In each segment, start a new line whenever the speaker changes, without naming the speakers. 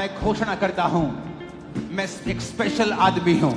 मैं घोषणा करता हूं, मैं एक स्पेशल आदमी हूं,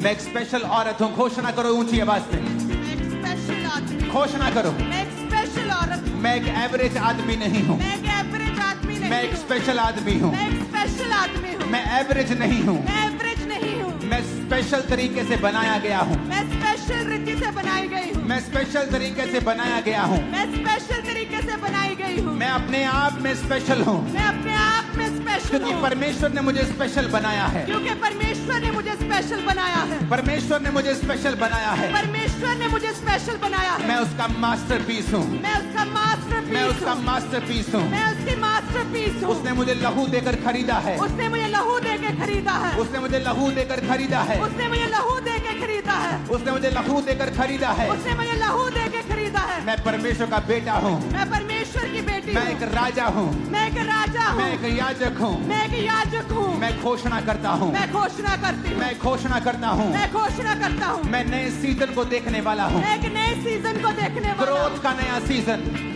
मैं एक स्पेशल औरत हूं। घोषणा करो ऊंची आवाज में,
मैं एक स्पेशल आदमी,
घोषणा करो।
मैं एक स्पेशल औरत हूँ,
मैं एक एवरेज आदमी नहीं हूं,
मैं एक एवरेज आदमी नहीं
मैं एक
हूँ,
स्पेशल आदमी हूं,
मैं एक स्पेशल आदमी हूँ,
मैं एवरेज नहीं हूं,
मैं एवरेज नहीं हूँ,
मैं स्पेशल तरीके से बनाया गया हूं,
मैं स्पेशल रीति से बनाई गई हूँ,
मैं स्पेशल तरीके से बनाया गया हूं,
मैं स्पेशल तरीके से बनाई गई हूँ,
मैं अपने आप में स्पेशल हूं,
मैं अपने आप में स्पेशल
क्योंकि
हूँ,
परमेश्वर ने मुझे स्पेशल बनाया है।
क्योंकि परमेश्वर ने मुझे स्पेशल बनाया है,
परमेश्वर ने मुझे स्पेशल बनाया है।
परमेश्वर ने मुझे स्पेशल बनाया है,
मैं उसका मास्टरपीस हूँ,
मैं उसका मास्टरपीस
मैं उसका
हूँ,
मास्टरपीस हूँ।
मैं उसकी मास्टरपीस हूँ,
उसने मुझे लहू देकर खरीदा है,
उसने मुझे लहू दे के खरीदा है,
उसने मुझे लहू देकर खरीदा है,
उसने मुझे लहू दे के खरीदा है,
उसने मुझे लहू देकर खरीदा है।
उसने मुझे लहू दे के खरीदा है,
मैं परमेश्वर का बेटा हूँ,
मैं परमेश्वर की बेटी
मैं
हूँ,
एक राजा हूँ,
मैं एक राजा हूँ,
मैं एक याजक हूँ।
मैं एक याजक हूँ,
मैं घोषणा करता हूँ,
मैं घोषणा करती हूँ,
मैं घोषणा करता हूँ,
मैं घोषणा करता हूँ,
मैं नए सीजन को देखने वाला हूँ।
मैं एक नए सीजन को देखने वाला हूँ,
ग्रोथ का नया सीजन,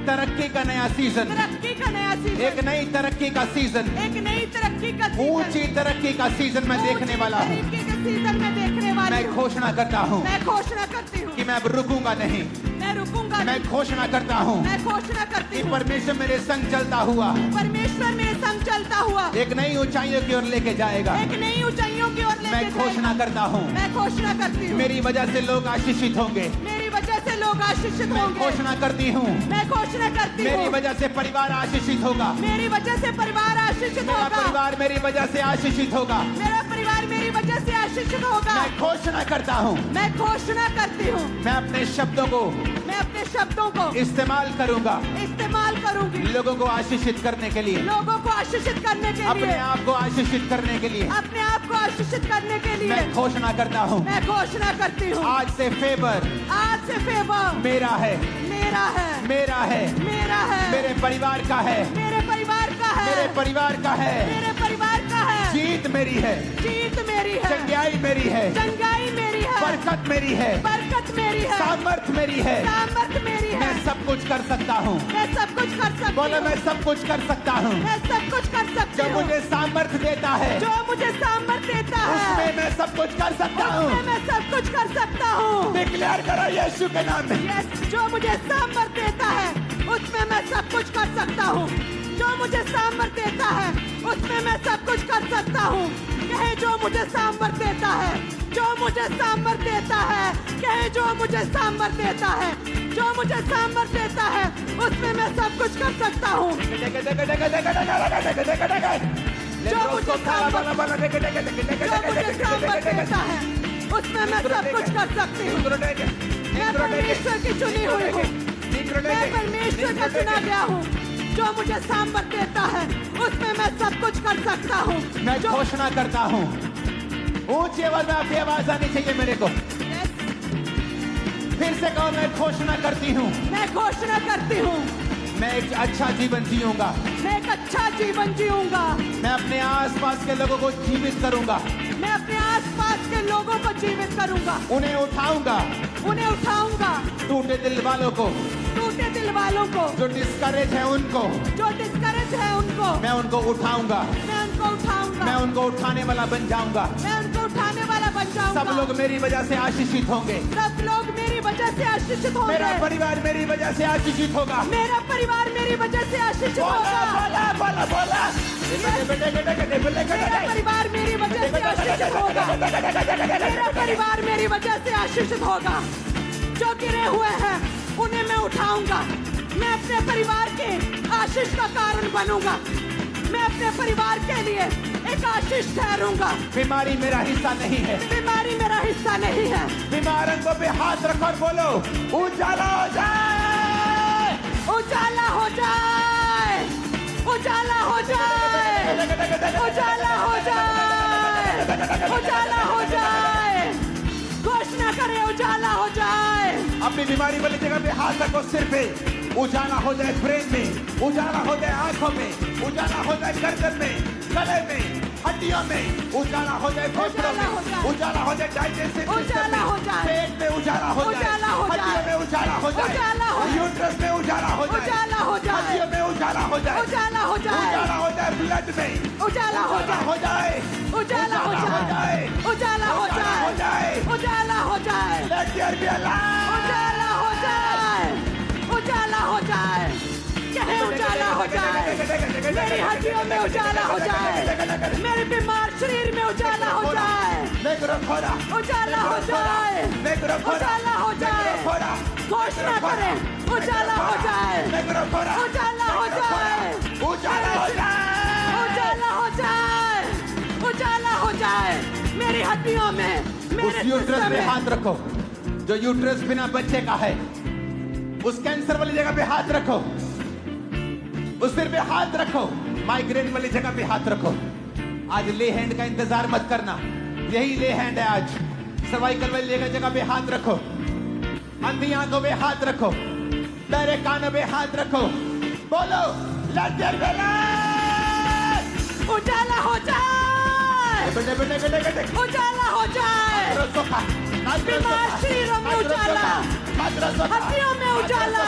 तरक्की का नया सीजन,
तरक्की का नया सीजन,
एक नई तरक्की का सीजन,
एक नई तरक्की का सीजन,
ऊंची तरक्की का सीजन मैं देखने वाला हूँ।
तरक्की का सीजन मैं देखने वाली
मैं
हूँ,
घोषणा करता हूँ
मैं घोषणा करती हूँ
कि मैं अब रुकूंगा नहीं।
मैं रुकूंगा
मैं
नहीं,
घोषणा करता हूँ
मैं घोषणा करती
कि
हूँ
परमेश्वर मेरे संग चलता हुआ
परमेश्वर मेरे संग चलता हुआ
एक नई ऊंचाइयों की ओर लेके जाएगा।
एक नई ऊंचाइयों की ओर
मैं
लेके
घोषणा
जाएगा।
करता हूँ
मैं घोषणा करती हूँ
मेरी वजह से लोग आशीषित होंगे।
मेरी वजह से लोग आशीषित
मैं
होंगे,
घोषणा करती हूँ
मैं घोषणा करती
मेरी
हूँ
वजह से परिवार आशीषित होगा।
मेरी वजह से परिवार आशीषित
मेरा
होगा,
परिवार मेरी वजह से आशीषित होगा।
मेरा परिवार मेरी वजह से आशीषित होगा।
मैं घोषणा करता हूँ
मैं घोषणा करती हूँ
मैं अपने शब्दों को
मैं अपने शब्दों को
इस्तेमाल करूंगा
इस्तेमाल करूंगी
लोगों को आशीषित करने के लिए,
लोगों को आशीषित करने के
अपने
लिए,
आप को आशीषित करने के लिए।
अपने आप को आशीषित करने के लिए
मैं घोषणा करता हूँ
मैं घोषणा करती हूँ
आज से फेवर
आज से फेवर
मेरा है,
मेरा है,
मेरा है,
मेरा है,
मेरे परिवार का है,
मेरे परिवार का है,
मेरे परिवार का है।
मेरे परिवार का है,
जीत मेरी है,
जीत मेरी है,
चंगाई मेरी है,
चंगाई मेरी है,
बरकत मेरी है,
बरकत मेरी है,
सामर्थ मेरी है।
सामर्थ मेरी है,
मैं सब कुछ कर सकता हूँ।
मैं सब कुछ कर सकती
बोलो
हूँ,
मैं सब कुछ कर सकता हूँ।
मैं सब कुछ कर सकती
जो
हूँ,
मुझे सामर्थ देता है
जो मुझे सामर्थ देता है
उसमें मैं सब कुछ कर सकता
उसमें
हूँ।
मैं सब कुछ कर सकता हूँ।
डिक्लेयर करो यीशु के नाम में।
यस, जो मुझे सामर्थ देता है उसमें मैं सब कुछ कर सकता हूँ, जो मुझे सामर्थ देता है उसमें मैं सब कुछ कर सकता हूँ। कहे जो मुझे सामर्थ देता है, जो मुझे सामर्थ देता है, कहे जो मुझे सामर्थ देता है, जो मुझे सामर्थ देता है उसमें मैं सब कुछ कर सकता हूँ। जो मुझे सामर्थ देता है उसमें मैं सब कुछ कर सकती हूँ। मैं परमेश्वर की चुनी हुई हूँ, मैं परमेश्वर का चुना गया हूँ। जो मुझे सामर्थ देता है उसमें मैं सब कुछ कर सकता हूँ।
मैं घोषणा करता हूँ, ऊंची आवाज में आपकी आवाज आनी चाहिए मेरे को।
Yes,
फिर से कहो मैं घोषणा करती हूँ
मैं घोषणा करती हूँ
मैं एक अच्छा जीवन जीऊंगा।
मैं एक अच्छा जीवन जीऊंगा,
मैं अपने आसपास के लोगों को जीवित करूंगा,
मैं अपने आसपास के लोगों को जीवित करूंगा,
उन्हें उठाऊंगा,
उन्हें उठाऊंगा,
टूटे दिल वालों को,
टूटे दिल वालों को,
जो डिस्करेज है उनको,
जो डिस्करेज है उनको,
मैं उनको उठाऊंगा,
मैं उनको उठाऊंगा,
मैं उनको उठाने वाला बन जाऊंगा।
मैं उनको उठाने वाला बन जाऊंगा।
सब लोग मेरी वजह से आशीषित होंगे।
सब लोग मेरी वजह से आशीषित होंगे।
मेरा परिवार मेरी वजह से आशीषित होगा।
मेरा परिवार मेरी वजह से आशीषित
बोला
होगा।
बोला बोला बोला
मेरा परिवार मेरी वजह से आशीषित होगा। मेरा परिवार मेरी वजह से आशीषित होगा। जो गिरे हुए हैं उन्हें मैं उठाऊंगा। मैं अपने परिवार के आशीष का कारण बनूंगा। मैं अपने परिवार के लिए एक आशीष ठहरूंगा।
बीमारी मेरा हिस्सा नहीं है।
बीमारी मेरा हिस्सा नहीं है।
बीमारों को पे हाथ रखो और बोलो उजाला हो जाए,
उजाला हो जाए, उजाला हो जाए, उजाला हो जाए, उजाला हो जाए। घोषणा करें उजाला हो जाए।
अपनी बीमारी वाली जगह पे हाथ रखो, सिर पे उजाला हो जाए, ब्रेन में उजाला हो जाए, आंखों में उजाला हो जाए, गर्दन में, गले में, हड्डियों में उजाला हो जाए, फेफड़ों में उजाला हो जाए, डाइजेस्टिव
उजाला हो जाए,
पेट में उजाला हो जाए,
उजाला हो जाए,
हड्डियों में उजाला हो जाए,
उजाला हो जाए,
यूट्रस में उजाला हो जाए,
उजाला हो जाए,
हड्डियों में उजाला हो जाए,
उजाला हो जाए,
उजाला हो जाए, ब्लड में
उजाला हो जाए
उजाला हो जाए
उजाला हो जाए उजाला हो जाए
Let there be a light.
उजाला हो जाए उजाला हो जाए कहे उजाला हो जाए मेरी हड्डियों में उजाला हो जाए मेरे बीमार शरीर में उजाला हो जाए
Negro fuera.
उजाला हो जाए
Negro fuera.
उजाला हो जाए
Negro fuera.
घोषणा करें उजाला हो जाए
Negro fuera.
उजाला हो जाए
उजाला हो जाए
उजाला हो जाए उजाला हो जाए मेरी हड्डियों में
उस
मेरे
यूट्रस
सिस्टम
पे
में
हाथ रखो जो यूट्रस बिना बच्चे का है उस कैंसर वाली जगह पे हाथ रखो उस सिर पे हाथ रखो माइग्रेन वाली जगह पे हाथ रखो आज ले हैंड का इंतजार मत करना यही ले हैंड है आज सर्वाइकल वाली जगह पे हाथ रखो अंधी आंखों पे हाथ रखो बहरे कानों पे हाथ रखो बोलो लेट देयर बी लाइट
उजाला हो जाए
बेटे बेटे बेटे बेटे
उजाला हो जाए बीमार शरीरों में उजाला हड्डियों में उजाला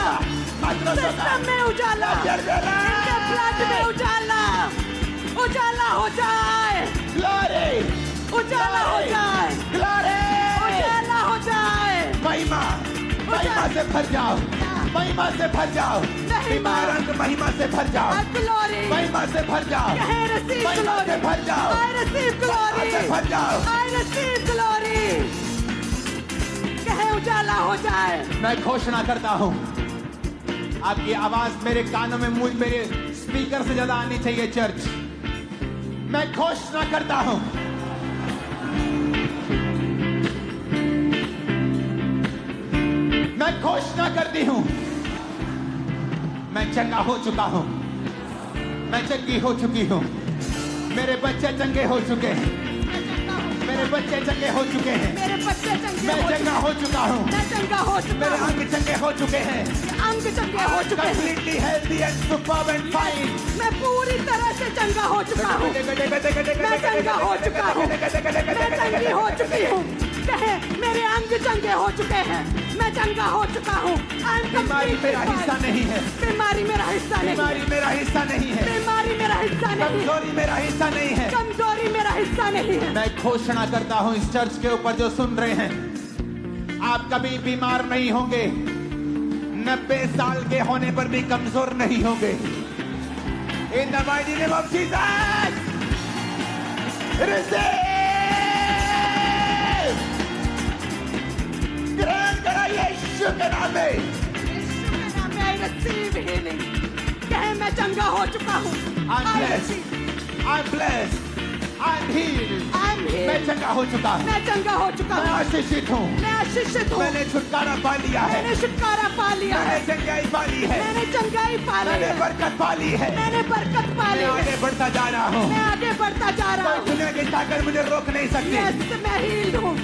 सिस्टम में उजाला इनके ब्लड में उजाला उजाला हो जाए उजाला हो जाए उजाला हो जाए
महिमा से भर जाओ महिमा से भर जाओ बीमार अंग महिमा से भर जाओ
ग्लोरी
महिमा से भर जाओ
कहे रिसीव
महिमा से
ग्लोरी
भर जाओ
आई रिसीव ग्लोरी
से भर जाओ
आई रिसीव ग्लोरी कहे उजाला हो जाए
मैं घोषणा करता हूँ आपकी आवाज मेरे कानों में मुझ मेरे स्पीकर से ज्यादा आनी चाहिए चर्च मैं घोषणा करता हूँ मैं घोषणा करती हूँ मैं चंगा हो चुका हूँ मैं चंगी हो चुकी हूँ मेरे बच्चे चंगे हो चुके हैं मेरे बच्चे चंगे हो चुके हैं
मेरे बच्चे चंगे
मैं चंगा हो चुका हूँ
मैं चंगा हो चुका
मेरे
हूँ
अंग चंगे हो चुके हैं
अंग चंगे हो चुके हैं
completely healthy and superb and fine
मैं पूरी तरह से चंगा हो चुका हूँ मैं चंगा हो चुका हूँ मैं चंगी हो चुकी हूँ कहे मेरे अंग चंगे हो चुके हैं मैं चंगा हो चुका हूँ
बीमारी मेरा हिस्सा नहीं है
बीमारी मेरा हिस्सा नहीं
बीमारी मेरा हिस्सा नहीं है
बीमारी मेरा हिस्सा नहीं
कमजोरी मेरा हिस्सा नहीं है
कमजोरी मेरा हिस्सा नहीं है
मैं घोषणा करता हूँ इस चर्च के ऊपर जो सुन रहे हैं आप कभी बीमार नहीं होंगे 90 साल के होने पर भी कमजोर नहीं होंगे in the mighty name of Jesus receive ग्रहण करा यीशु के नाम में
यीशु के नाम में I receive healing कहे मैं चंगा हो चुका हूँ
I'm blessed I'm blessed I'm healed
I'm
मैं
healed
चंगा हो चुका हूँ
मैं चंगा हो चुका
मैं
हूँ
आशीषित हूँ
मैं आशीषित हूँ
मैंने छुटकारा पा लिया है
मैंने छुटकारा पा लिया
मैंने
है
चंगाई पा ली है
मैंने चंगाई पा ली
मैंने
है
बरकत पा ली है
मैंने बरकत पा ली
मैं
है
आगे बढ़ता जा रहा हूँ
मैं आगे बढ़ता जा रहा
कोई
हूँ
दुनिया की ताकत मुझे रोक नहीं सकती
यस मैं हील्ड हूँ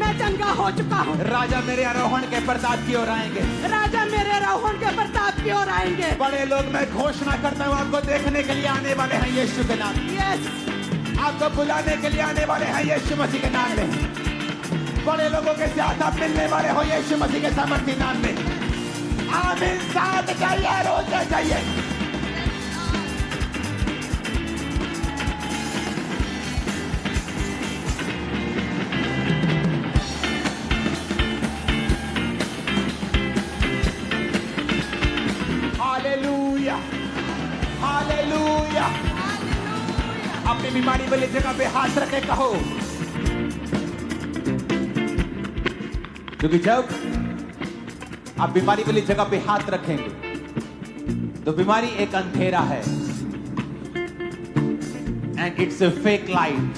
मैं चंगा हो चुका हूँ
राजा मेरे आरोहण के प्रताप की ओर आएंगे
राजा मेरे रोहन के प्रताप की ओर आएंगे
बड़े लोग मैं घोषणा करता हूँ आपको देखने के लिए आने वाले हैं यीशु के नाम में।
यस
आपको बुलाने के लिए आने वाले हैं यीशु मसीह के नाम में बड़े लोगों के साथ आप मिलने वाले हो यीशु मसीह के सामर्थ्य नाम में आमीन साथ चाहिए रोज चाहिए हालेलुया हालेलुया अपनी बीमारी वाली जगह पे हाथ रखे कहो क्योंकि जब आप बीमारी वाली जगह पे हाथ रखेंगे तो बीमारी एक अंधेरा है and it's a fake light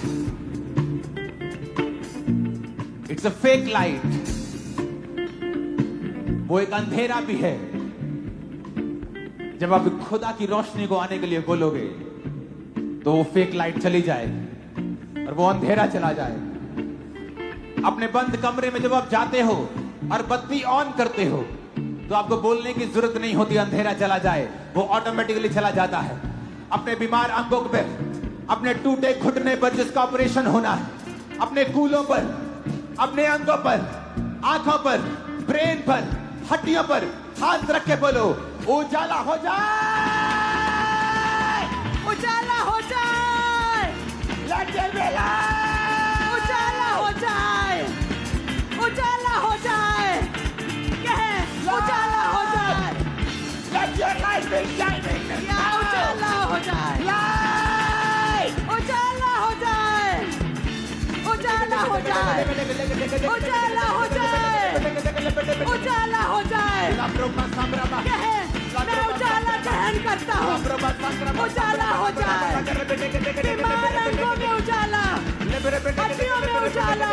it's a fake light वो एक अंधेरा भी है जब आप खुदा की रोशनी को आने के लिए बोलोगे तो वो फेक लाइट चली जाए और वो अंधेरा चला जाए अपने बंद कमरे में जब आप जाते हो और बत्ती ऑन करते हो तो आपको बोलने की जरूरत नहीं होती अंधेरा चला जाए वो ऑटोमेटिकली चला जाता है अपने बीमार अंगों पर अपने टूटे घुटने पर जिसका ऑपरेशन होना है अपने कूलों पर अपने अंगों पर आंखों पर ब्रेन पर हड्डियों पर हाथ रख के बोलो उजाला हो जाए
उजाला जाए, उजाला हो जाए, उजाला हो जाए। कहे मैं उजाला ग्रहण करता हूँ, उजाला हो जाए। बीमार अंगों में उजाला, हड्डियों में उजाला,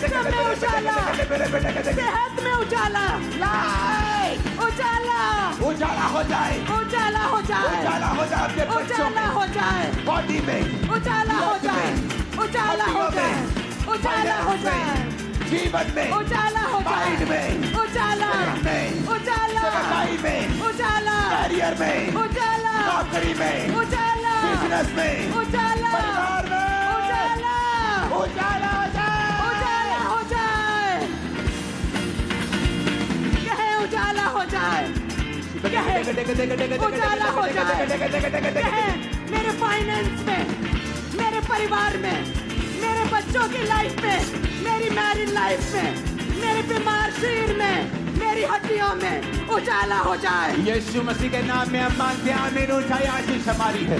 सिस्टम में उजाला, सेहत में उजाला, उजाला,
उजाला हो जाए,
उजाला हो जाए,
उजाला हो जाए अपने बच्चों
उजाला हो जाए,
बॉडी में,
उजाला हो जाए, उजाला हो जाए, उजाला हो जाए,
जीवन में,
उजाला हो जाए,
माइंड में,
उजाला,
में,
उजाला,
सेवकाई में,
उजाला,
करियर में,
उजाला,
नौकरी में,
उजाला,
बिजनेस में,
उजाला,
परिवार में,
उजाला,
उजाला हो जाए,
उजाला हो जाए। कहे उजाला हो जाए, कहे उजाला हो जाए। कहे मेरे फाइनेंस में, मेरे परिवार में, मेरे बच्चों की लाइफ में, मेरी मैरिड लाइफ में, मेरे बीमार शरीर में, मेरी हड्डियों में उजाला हो जाए।
यीशु मसीह के नाम में हम मांगते हैं, आमीन। उठाइए आशीष हमारी है।